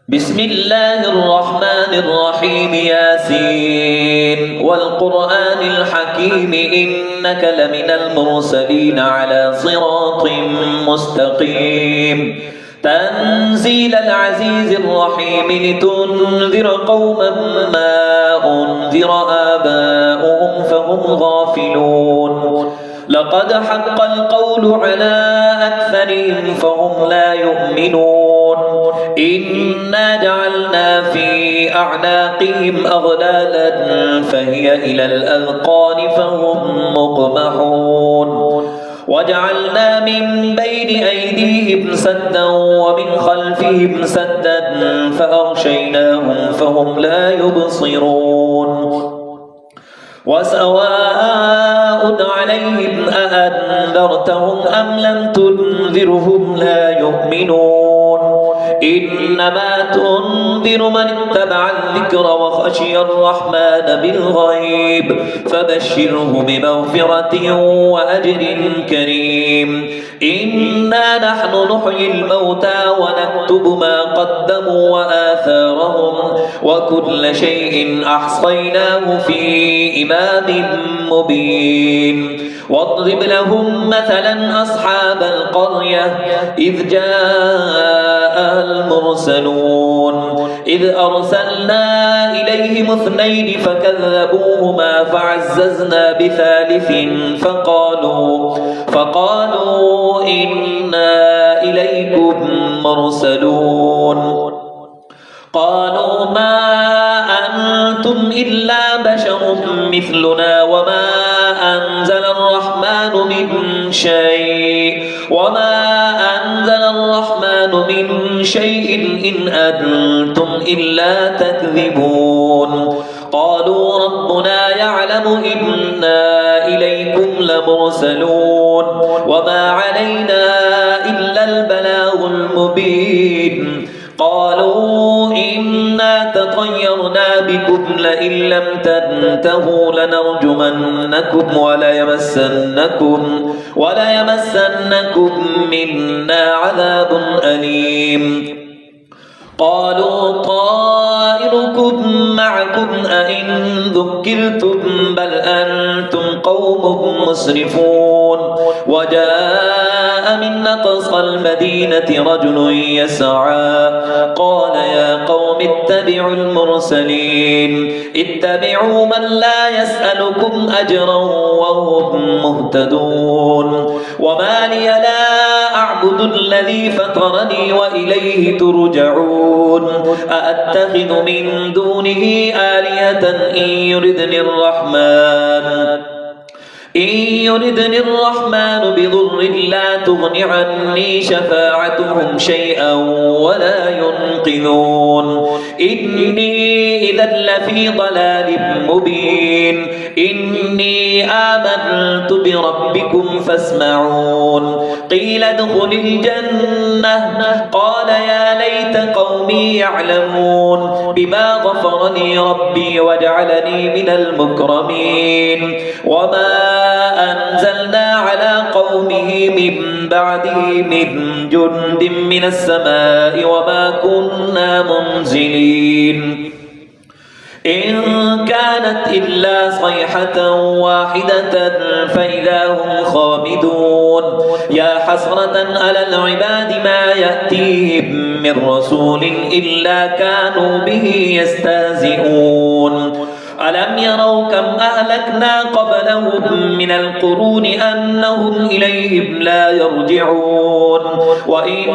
بسم الله الرحمن الرحيم ياسين والقرآن الحكيم إنك لمن المرسلين على صراط مستقيم تنزيل العزيز الرحيم لتنذر قوما ما أنذر آباؤهم فهم غافلون لقد حق القول على أكثرهم فهم لا يؤمنون إنا جعلنا في أعناقهم أغلالا فهي إلى الأذقان فهم مقمحون وجعلنا من بين أيديهم سدا ومن خلفهم سدا فأغشيناهم فهم لا يبصرون وسواء عليهم أأنذرتهم أم لم تنذرهم لا يؤمنون إنما تنذر من اتبع الذكر وخشي الرحمن بالغيب فبشره بمغفرة وأجر كريم إنا نحن نحيي الموتى ونكتب ما قدموا وآثارهم وكل شيء أحصيناه في إمام مبين واضرب لهم مثلا أصحاب القرية إذ جاء المرسلون إذ أرسلنا إليهم اثنين فكذبوهما فعززنا بثالث فقالوا إنا إليكم مرسلون قالوا ما أنتم إلا بشر مثلنا وما أنزل الرحمن من شيء إن أنتم إلا تكذبون قالوا ربنا يعلم إنا إليكم لمرسلون وما علينا إلا البلاغ المبين قالوا إنا تطيرنا بكم لئن لم تنتهوا لنرجمنكم وليمسنكم منا عذاب أليم قالوا طائركم معكم أئن ذكرتم بل أنتم قوم مسرفون وجاء من أقصى المدينة رجل يسعى قال يا قوم اتبعوا المرسلين اتبعوا من لا يسألكم أجرا وهم مهتدون وما لي لا أعبد الذي فطرني وإليه ترجعون أأتخذ من دونه آلهة إن يردني الرحمن بضر لا تغن عني شفاعتهم شيئا ولا ينقذون إني إذا لفي ضلال مبين إني آمنت بربكم فاسمعون قيل ادخل الجنة قال يا ليت قومي يعلمون بما غفر لي ربي وجعلني من المكرمين وما أنزلنا على قومه من بعده من جند من السماء وما كنا منزلين إن كانت إلا صيحة واحدة فإذا هم خامدون يا حسرة على العباد ما يأتيهم من رسول إلا كانوا به يستهزئون ألم يروا كم أهلكنا قبلهم من القرون أنهم إليهم لا يرجعون وإن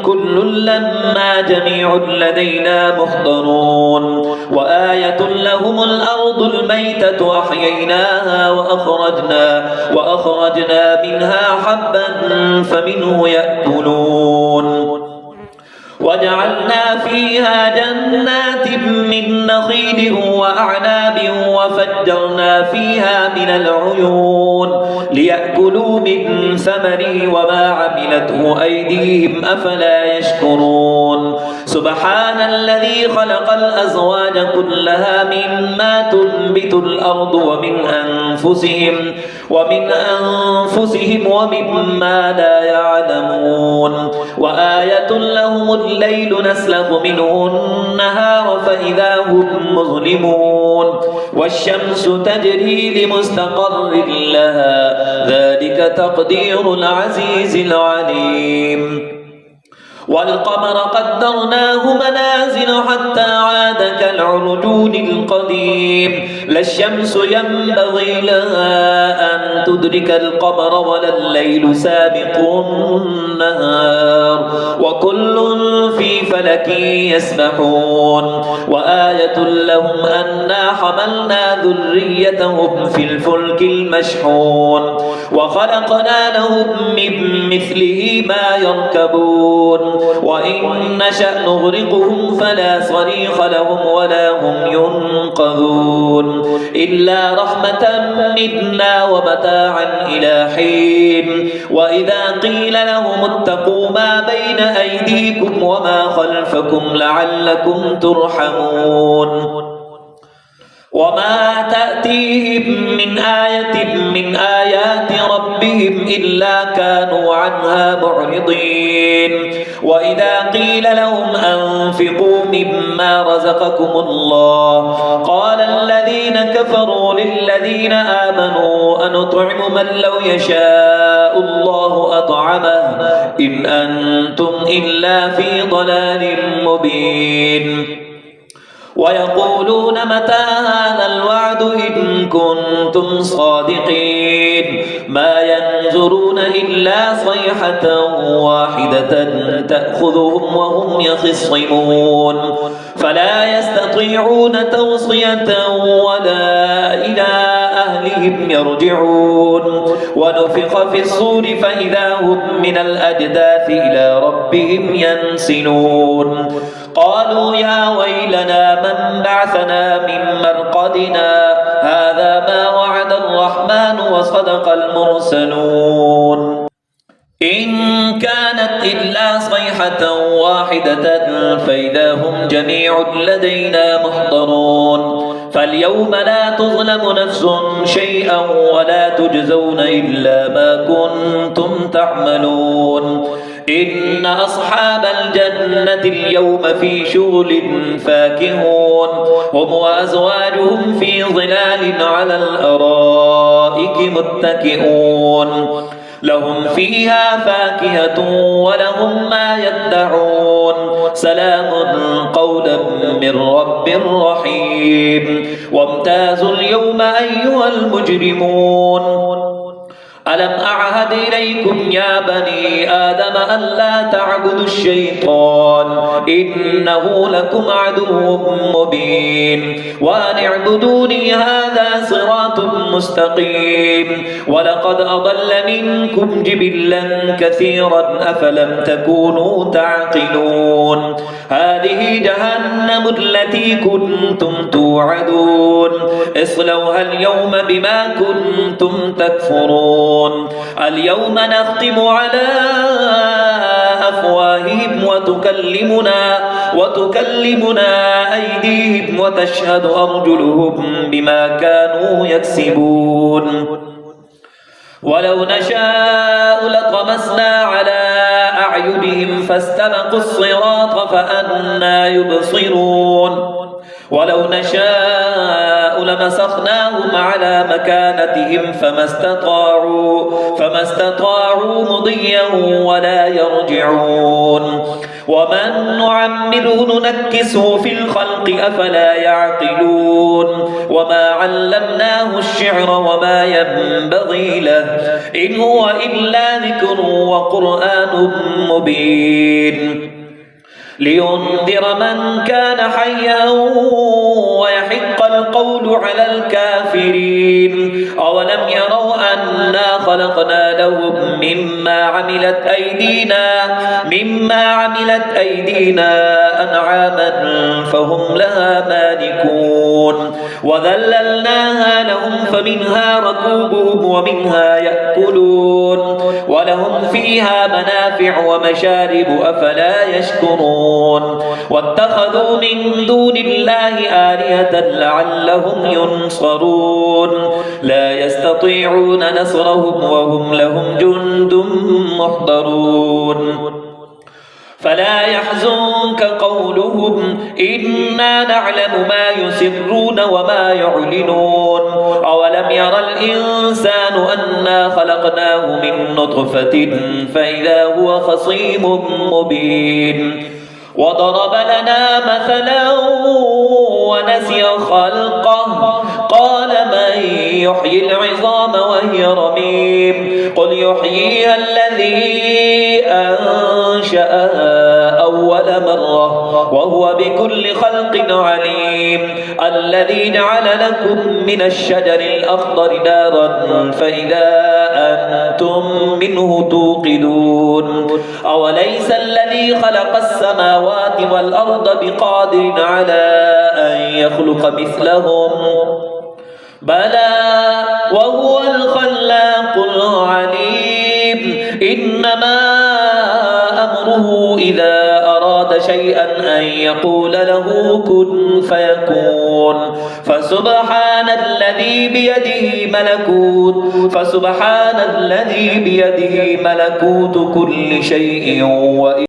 كل لما جميع لدينا محضرون وآية لهم الأرض الميتة أحييناها وأخرجنا منها حبا فمنه يأكلون وجعلنا فيها جنات من نخيل وأعناب وفجرنا فيها من العيون ليأكلوا من ثمره وما عملته أيديهم أفلا يشكرون سبحان الذي خلق الأزواج كلها مما تنبت الأرض ومن أنفسهم ومما لا يعلمون وآية لهم الليل نسلخ منه النهار فإذا هم مظلمون والشمس تجري لمستقر لها ذلك تقدير العزيز العليم والقمر قدرناه منازل حتى عاد كالعرجون القديم لا الشمس ينبغي لها أن تدرك القمر ولا الليل سابق النهار وكل في فلك يسبحون وآية لهم أنا حملنا ذريتهم في الفلك المشحون وخلقنا لهم من مثله ما يركبون وإن نشأ نغرقهم فلا صريخ لهم ولا هم ينقذون إلا رحمة منا ومتاعا إلى حين وإذا قيل لهم اتقوا ما بين أيديكم وما خلفكم لعلكم ترحمون وما تأتيهم من آية من آيات ربهم إلا كانوا عنها معرضين وإذا قيل لهم أنفقوا مما رزقكم الله قال الذين كفروا للذين آمنوا أنطعم من لو يشاء الله أطعمه إن أنتم إلا في ضلال مبين ويقولون متى هذا الوعد إن كنتم صادقين ما ينظرون إلا صيحة واحدة تأخذهم وهم يخصمون فلا يستطيعون توصية ولا إلى أهلهم يرجعون ونفخ في الصور فإذا هم من الأجداث إلى ربهم ينسلون قالوا يا ويلنا من بعثنا من مرقدنا هذا ما وعد الرحمن وصدق المرسلون إن كانت إلا صيحة واحدة فإذا هم جميع لدينا محضرون فاليوم لا تظلم نفس شيئا ولا تجزون إلا ما كنتم تعملون إن أصحاب الجنة اليوم في شغل فاكهون هم وأزواجهم في ظلال على الأرائك متكئون لهم فيها فاكهة ولهم ما يدعون سلام قولا من رب رحيم وامتازوا اليوم أيها المجرمون ألم أعهد إليكم يا بني آدم ألا تعبدوا الشيطان إنه لكم عدو مبين وأن اعبدوني هذا صراط مستقيم ولقد أضل منكم جبلا كثيرا أفلم تكونوا تعقلون هذه جهنم التي كنتم توعدون اصلوها اليوم بما كنتم تكفرون اليوم نختم على أفواههم وتكلمنا أيديهم وتشهد أرجلهم بما كانوا يكسبون ولو نشاء لطمسنا على أعينهم فاستبقوا الصراط فأنى يبصرون ولو نشاء لمسخناهم على مكانتهم فما استطاعوا مضيا ولا يرجعون ومن نعمره ننكسه في الخلق أفلا يعقلون وما علمناه الشعر وما ينبغي له إن هو إلا ذكر وقرآن مبين لينذر من كان حيا ويحق القول على الكافرين أولم يروا أنا خلقنا لهم مما عملت أيدينا أنعاما فهم لها مالكون وذللناها لهم فمنها ركوبهم ومنها يأكلون ولهم فيها منافع ومشارب أفلا يشكرون واتخذوا من دون الله آلهة لعلهم ينصرون لا يستطيعون نصرهم وهم لهم جند محضرون فلا يحزنك قولهم إنا نعلم ما يسرون وما يعلنون أولم ير الإنسان أنا خلقناه من نطفة فإذا هو خصيم مبين وضرب لنا مثلا ونسي خلقه قال من يحيي العظام وهي رميم قل يحييها الذي أنشأها أول مرة وهو بكل خلق عليم الذي جعل لكم من الشجر الأخضر نارا فإذا أنتم منه توقدون أوليس الذي خلق السماوات والأرض بقادر على أن يخلق مثلهم بلى وهو الخلاق العليم إنما أمره إذا أراد شيئا أن يقول له كن فيكون فسبحان الذي بيده ملكوت كل شيء